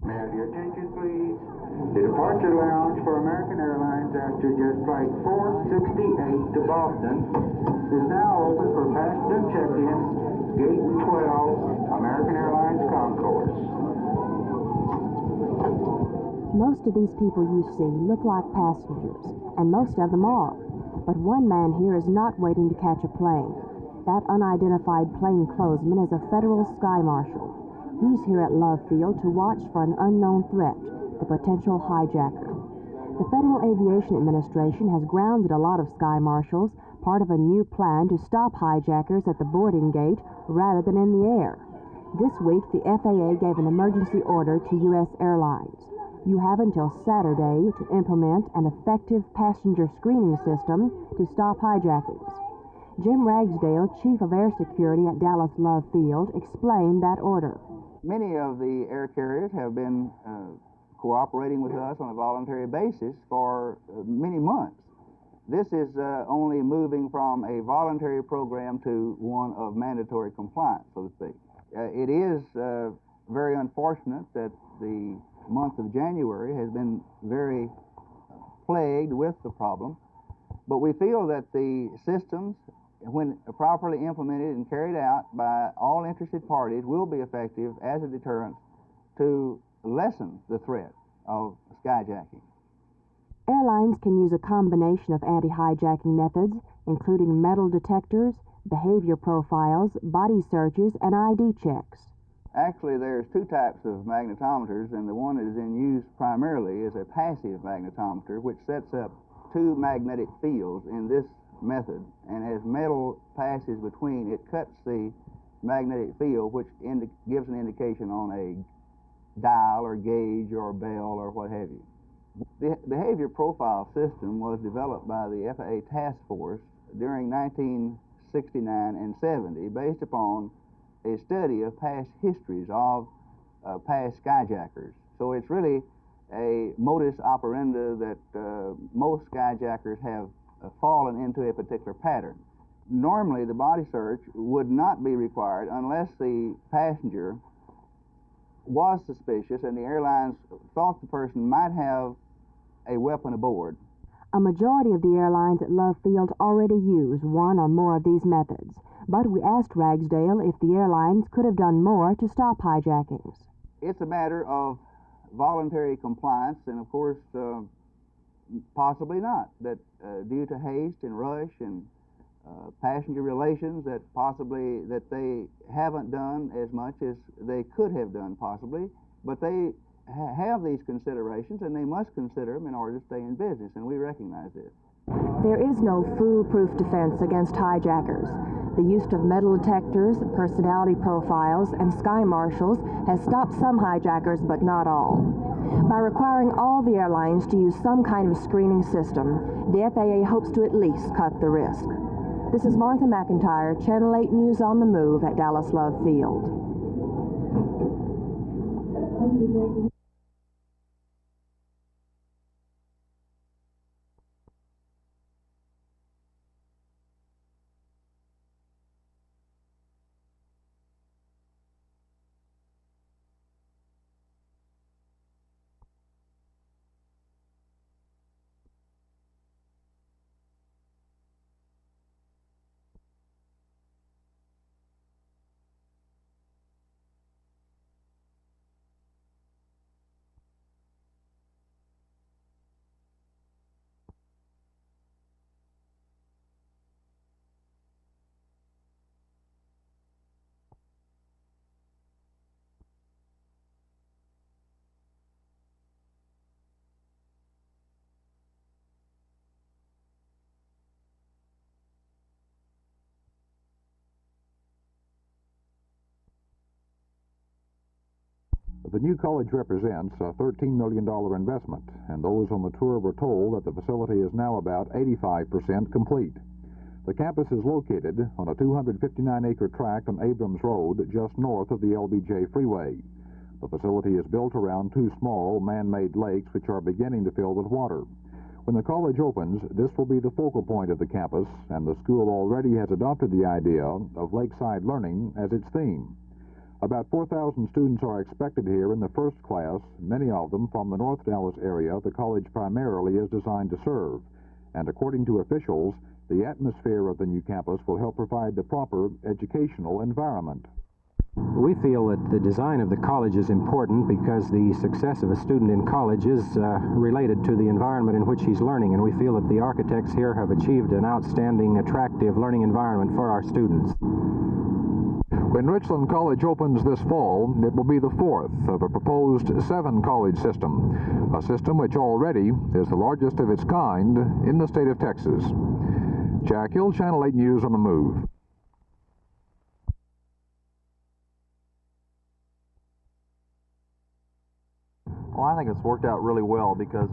May I have your attention, please? The departure lounge for American Airlines after just flight 468 to Boston is now open for passenger check-in, gate 12, American Airlines concourse. Most of these people you see look like passengers, and most of them are. But one man here is not waiting to catch a plane. That unidentified plainclothesman is a federal sky marshal. He's here at Love Field to watch for an unknown threat, the potential hijacker. The Federal Aviation Administration has grounded a lot of sky marshals, part of a new plan to stop hijackers at the boarding gate rather than in the air. This week, the FAA gave an emergency order to U.S. airlines. You have until Saturday to implement an effective passenger screening system to stop hijackings. Jim Ragsdale, Chief of Air Security at Dallas Love Field, explained that order. Many of the air carriers have been cooperating with us on a voluntary basis for many months. This is only moving from a voluntary program to one of mandatory compliance, so to speak. It is very unfortunate that the month of January has been very plagued with the problem, but we feel that the systems, when properly implemented and carried out by all interested parties, will be effective as a deterrent to lessen the threat of skyjacking. Airlines can use a combination of anti-hijacking methods, including metal detectors, behavior profiles, body searches, and ID checks. Actually, there's two types of magnetometers, and the one that is in use primarily is a passive magnetometer, which sets up two magnetic fields in this method, and as metal passes between, it cuts the magnetic field, which gives an indication on a dial or gauge or bell or what have you. The behavior profile system was developed by the FAA task force during 1969 and 70 based upon a study of past histories of past skyjackers. So it's really a modus operandi that most skyjackers have fallen into a particular pattern. Normally, the body search would not be required unless the passenger was suspicious and the airlines thought the person might have a weapon aboard. A majority of the airlines at Love Field already use one or more of these methods, but we asked Ragsdale if the airlines could have done more to stop hijackings. It's a matter of voluntary compliance, and of course, possibly not, that due to haste and rush and passenger relations, that possibly that they haven't done as much as they could have done possibly, but they have these considerations and they must consider them in order to stay in business, and we recognize this. There is no foolproof defense against hijackers. The use of metal detectors, personality profiles, and sky marshals has stopped some hijackers, but not all. By requiring all the airlines to use some kind of screening system, the FAA hopes to at least cut the risk. This is Martha McIntire, Channel 8 News on the Move at Dallas Love Field. The new college represents a $13 million investment, and those on the tour were told that the facility is now about 85% complete. The campus is located on a 259-acre tract on Abrams Road just north of the LBJ freeway. The facility is built around two small man-made lakes which are beginning to fill with water. When the college opens, this will be the focal point of the campus, and the school already has adopted the idea of lakeside learning as its theme. About 4,000 students are expected here in the first class, many of them from the North Dallas area the college primarily is designed to serve. And according to officials, the atmosphere of the new campus will help provide the proper educational environment. We feel that the design of the college is important because the success of a student in college is related to the environment in which he's learning, and we feel that the architects here have achieved an outstanding, attractive learning environment for our students. When Richland College opens this fall, it will be the fourth of a proposed 7-college system, a system which already is the largest of its kind in the state of Texas. Jack Hill, Channel 8 News on the Move. Well, I think it's worked out really well because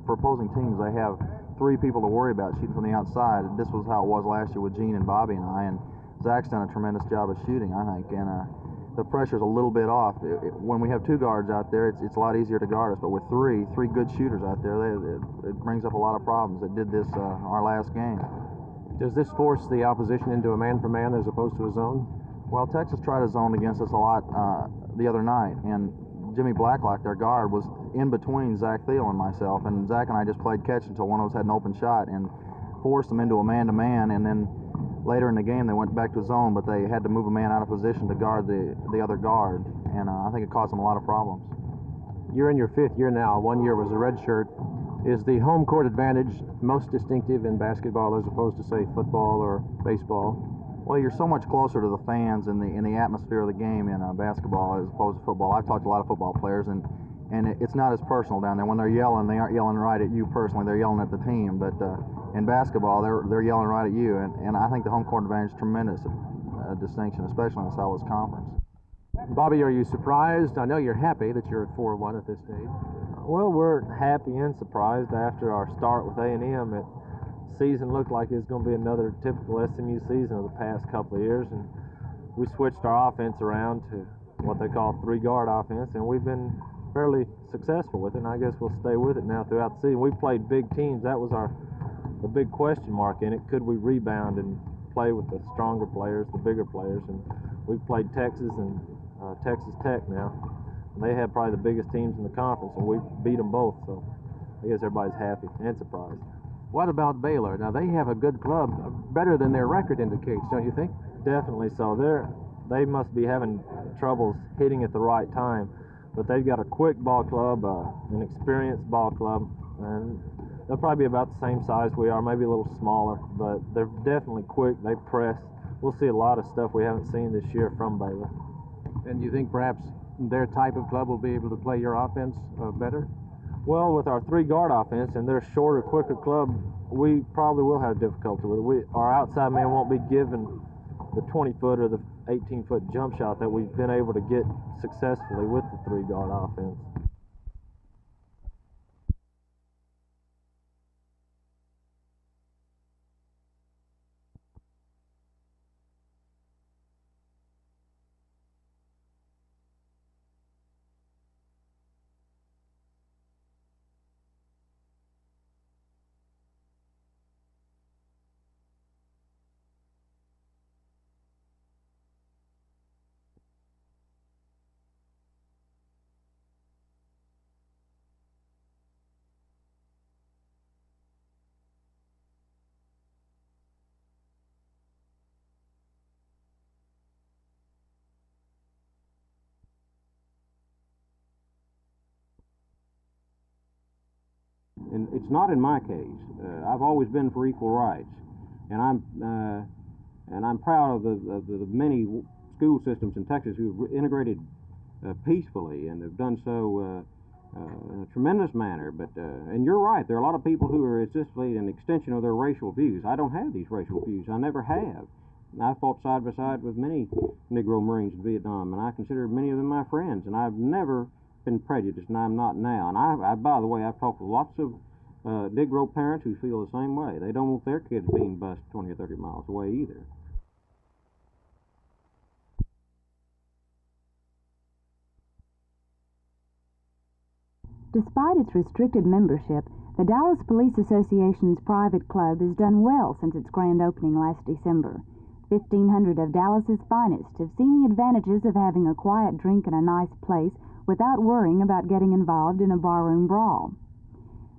for opposing teams, they have 3 people to worry about shooting from the outside. This was how it was last year with Gene and Bobby and I, and Zach's done a tremendous job of shooting, I think, and the pressure's a little bit off. When we have 2 guards out there, it's a lot easier to guard us, but with 3 good shooters out there, it brings up a lot of problems. It did this our last game. Does this force the opposition into a man-for-man as opposed to a zone? Well, Texas tried a zone against us a lot the other night, and Jimmy Blacklock, their guard, was in between Zach Thiel and myself, and Zach and I just played catch until one of us had an open shot and forced them into a man-to-man, and then later in the game they went back to zone, but they had to move a man out of position to guard the other guard, and I think it caused them a lot of problems. You're in your 5th year now. 1 year was a red shirt. Is the home court advantage most distinctive in basketball as opposed to, say, football or baseball? Well, you're so much closer to the fans and the atmosphere of the game in basketball as opposed to football. I've talked to a lot of football players, and it's not as personal down there. When they're yelling, they aren't yelling right at you personally. They're yelling at the team. But in basketball, they're yelling right at you, and I think the home court advantage is tremendous distinction, especially in the Southwest Conference. Bobby, are you surprised? I know you're happy that you're at 4-1 at this stage. Well, we're happy and surprised after our start with A&M. The season looked like it was going to be another typical SMU season of the past couple of years, and we switched our offense around to what they call 3-guard offense, and we've been fairly successful with it, and I guess we'll stay with it now throughout the season. We played big teams. That was the big question mark in it. Could we rebound and play with the stronger players, the bigger players? And we've played Texas and Texas Tech now. They had probably the biggest teams in the conference, and we beat them both, so I guess everybody's happy and surprised. What about Baylor? Now, they have a good club, better than their record indicates, don't you think? Definitely so. They must be having troubles hitting at the right time, but they've got a quick ball club, an experienced ball club, and they'll probably be about the same size we are, maybe a little smaller, but they're definitely quick. They press. We'll see a lot of stuff we haven't seen this year from Baylor. And you think perhaps their type of club will be able to play your offense better? Well, with our 3-guard offense and their shorter, quicker club, we probably will have difficulty with it. Our outside man won't be given the 20-foot or the 18-foot jump shot that we've been able to get successfully with the 3-guard offense. And it's not in my case. I've always been for equal rights, and I'm proud of the many school systems in Texas who've integrated peacefully and have done so in a tremendous manner. But and you're right, there are a lot of people who are essentially an extension of their racial views. I don't have these racial views. I never have. I fought side by side with many Negro Marines in Vietnam, and I consider many of them my friends. And I've never been prejudiced, and I'm not now. And I by the way, I've talked with lots of Negro parents who feel the same way. They don't want their kids being bused 20 or 30 miles away either. Despite its restricted membership, the Dallas Police Association's private club has done well since its grand opening last December. 1,500 of Dallas's finest have seen the advantages of having a quiet drink in a nice place without worrying about getting involved in a barroom brawl.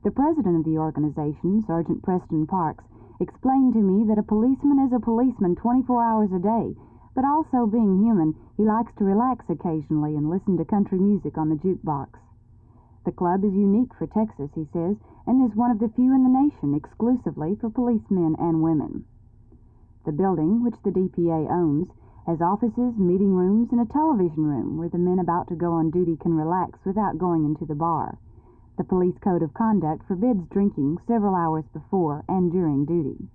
The president of the organization, Sergeant Preston Parks, explained to me that a policeman is a policeman 24 hours a day, but also, being human, he likes to relax occasionally and listen to country music on the jukebox. The club is unique for Texas, he says, and is one of the few in the nation exclusively for policemen and women. The building, which the DPA owns, has offices, meeting rooms, and a television room where the men about to go on duty can relax without going into the bar. The police code of conduct forbids drinking several hours before and during duty.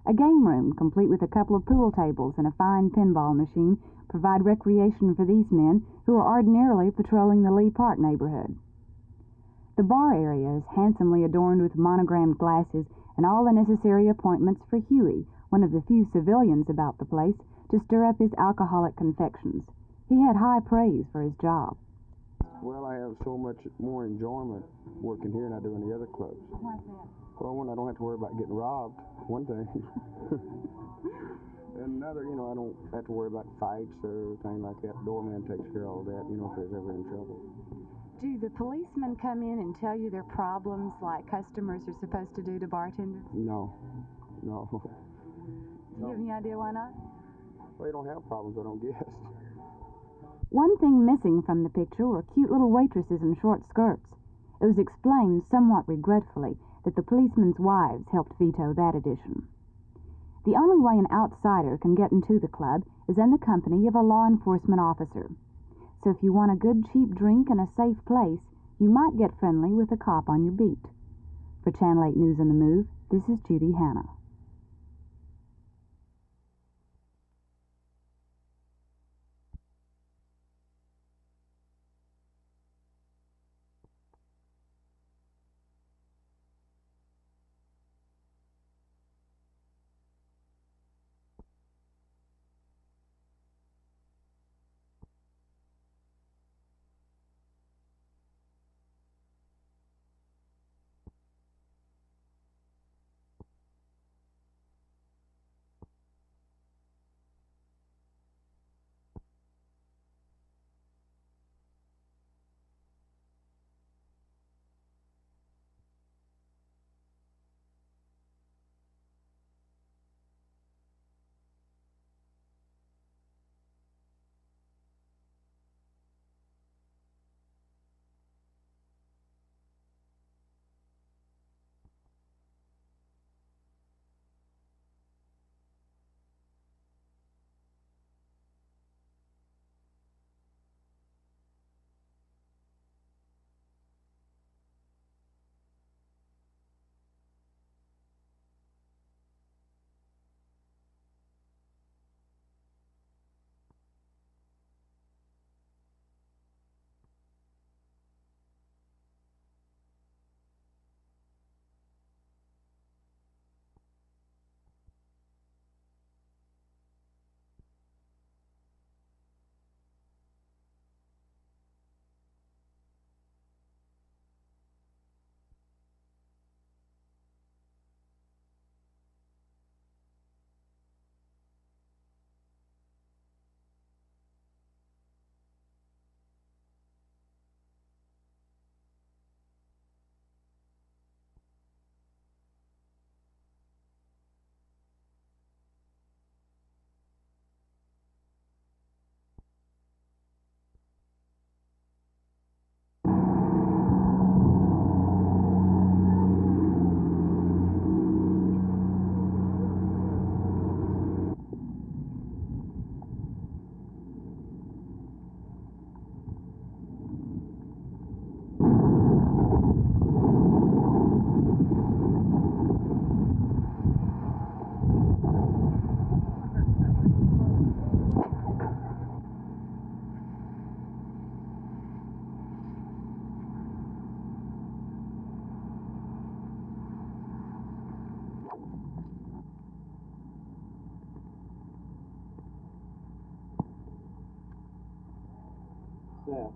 A game room, complete with a couple of pool tables and a fine pinball machine, provide recreation for these men who are ordinarily patrolling the Lee Park neighborhood. The bar area is handsomely adorned with monogrammed glasses and all the necessary appointments for Huey, one of the few civilians about the place, to stir up his alcoholic confections. He had high praise for his job. Well, I have so much more enjoyment working here than I do in the other clubs. Why is that? Well, one, I don't have to worry about getting robbed, one thing. And another, I don't have to worry about fights or anything like that. The doorman takes care of all that, if there's ever in trouble. Do the policemen come in and tell you their problems like customers are supposed to do to bartenders? No. Do you have any idea why not? Well, they don't have problems, I don't guess. One thing missing from the picture were cute little waitresses in short skirts. It was explained somewhat regretfully that the policemen's wives helped veto that addition. The only way an outsider can get into the club is in the company of a law enforcement officer. So if you want a good cheap drink and a safe place, you might get friendly with a cop on your beat. For Channel 8 News on the Move, this is Judi Hanna. That.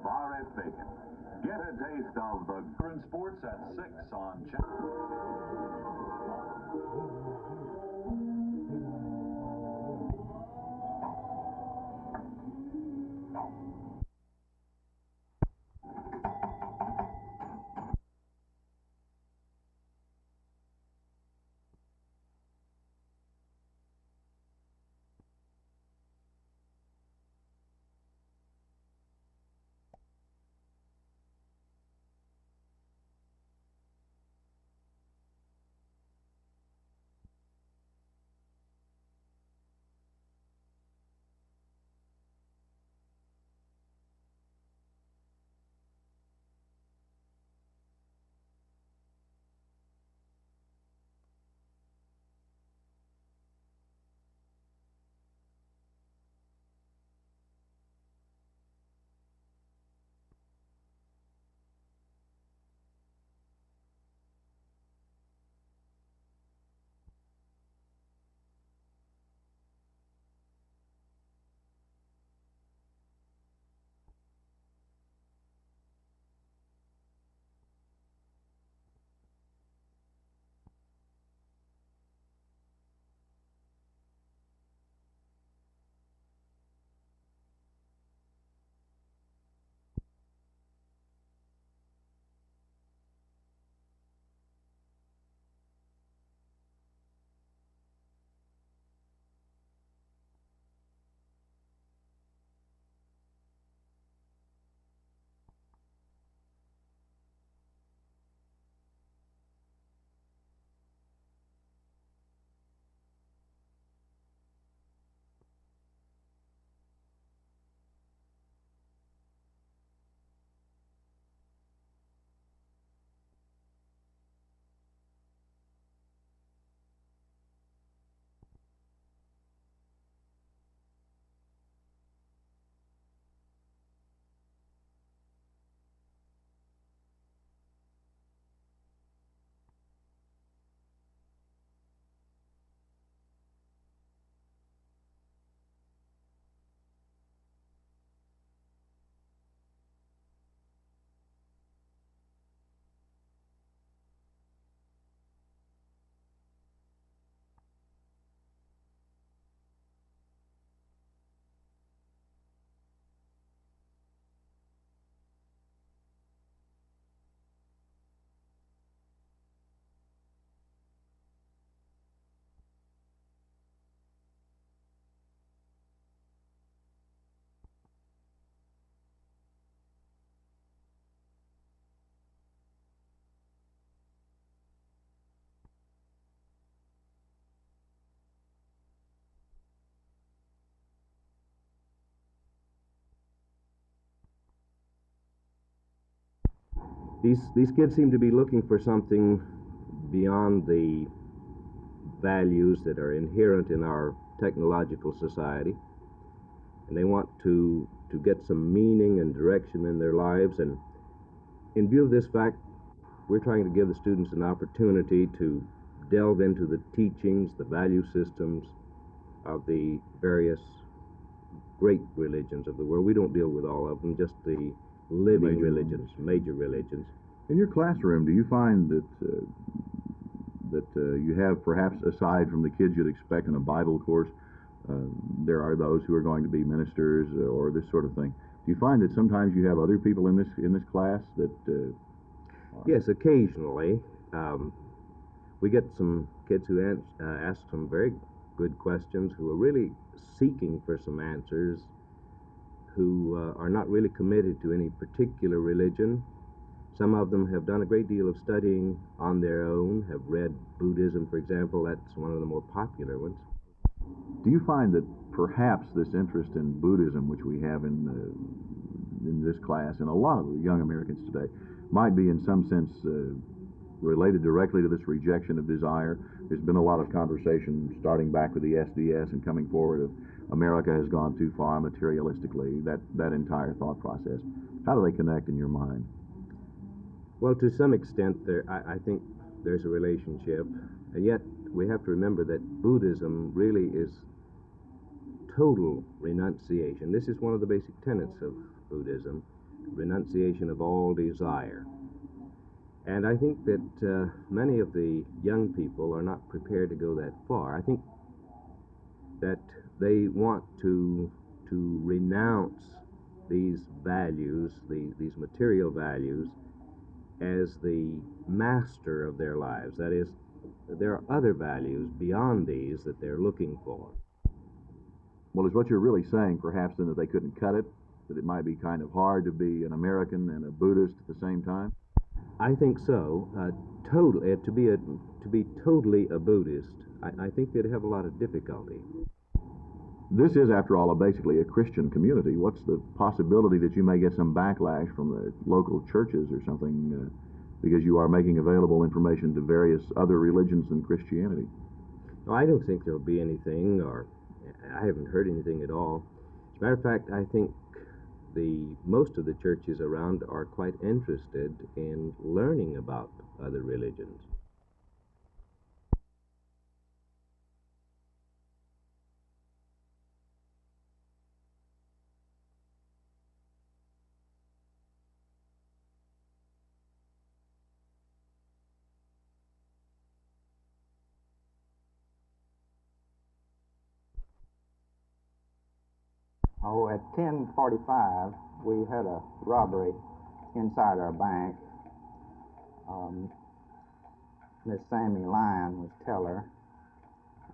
Bar at Bacon. Get a taste of the current sports at 6 on Channel. These kids seem to be looking for something beyond the values that are inherent in our technological society, and they want to get some meaning and direction in their lives. And in view of this fact, we're trying to give the students an opportunity to delve into the teachings, the value systems of the various great religions of the world. We don't deal with all of them, just the living religions, major religions. In your classroom, do you find that you have, perhaps aside from the kids you'd expect in a Bible course, there are those who are going to be ministers or this sort of thing? Do you find that sometimes you have other people in this class that? Yes, occasionally. We get some kids who ask some very good questions, who are really seeking for some answers, who are not really committed to any particular religion. Some of them have done a great deal of studying on their own, have read Buddhism, for example. That's one of the more popular ones. Do you find that perhaps this interest in Buddhism, which we have in this class, and a lot of young Americans today, might be in some sense related directly to this rejection of desire? There's been a lot of conversation starting back with the SDS and coming forward of America has gone too far materialistically, that entire thought process. How do they connect in your mind? Well, to some extent, I think there's a relationship, and yet we have to remember that Buddhism really is total renunciation. This is one of the basic tenets of Buddhism. renunciation of all desire. And I think that many of the young people are not prepared to go that far. I think that they want to renounce these values, these material values, as the master of their lives. That is, there are other values beyond these that they're looking for. Well, is what you're really saying, perhaps, then, that they couldn't cut it? That it might be kind of hard to be an American and a Buddhist at the same time? I think so. To be totally a Buddhist, I think they'd have a lot of difficulty. This is, after all, basically a Christian community. What's the possibility that you may get some backlash from the local churches or something because you are making available information to various other religions than Christianity? No, I don't think there'll be anything, or I haven't heard anything at all. As a matter of fact, I think most of the churches around are quite interested in learning about other religions. Oh, at 10:45, we had a robbery inside our bank. Miss Sammy Lyon was teller,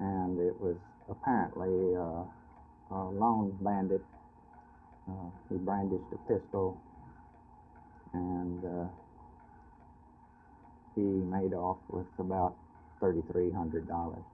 and it was apparently a lone bandit. He brandished a pistol, and he made off with about $3,300.